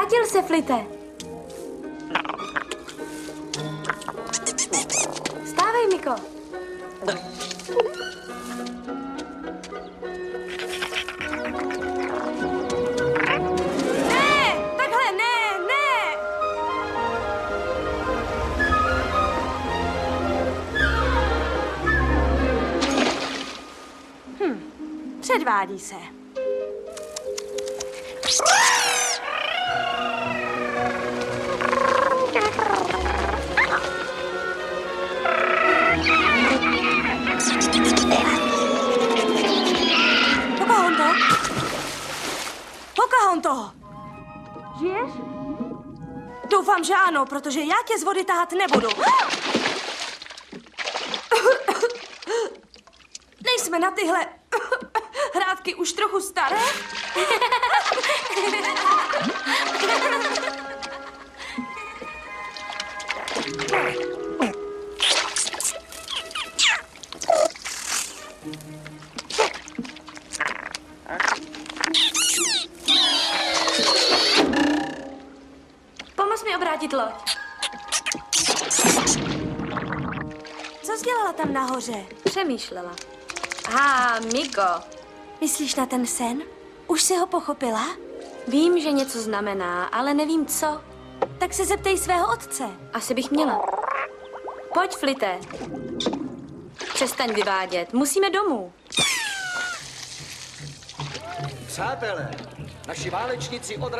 Vrátil se, Flite. Stávej, Miko. Ne, takhle, ne, ne. Předvádí se. Pocahonto! Žiješ? Doufám, že ano, protože já tě z vody tahat nebudu. Nejsme na tyhle hrátky už trochu staré? Pomoz mi obrátit loď. Co jsi dělala tam nahoře? Přemýšlela. Miko. Myslíš na ten sen? Už jsi ho pochopila? Vím, že něco znamená, ale nevím co. Tak se zeptej svého otce. Asi bych měla. Pojď, Flite. Přestaň vyvádět. Musíme domů. Přátelé, naši válečníci odrazili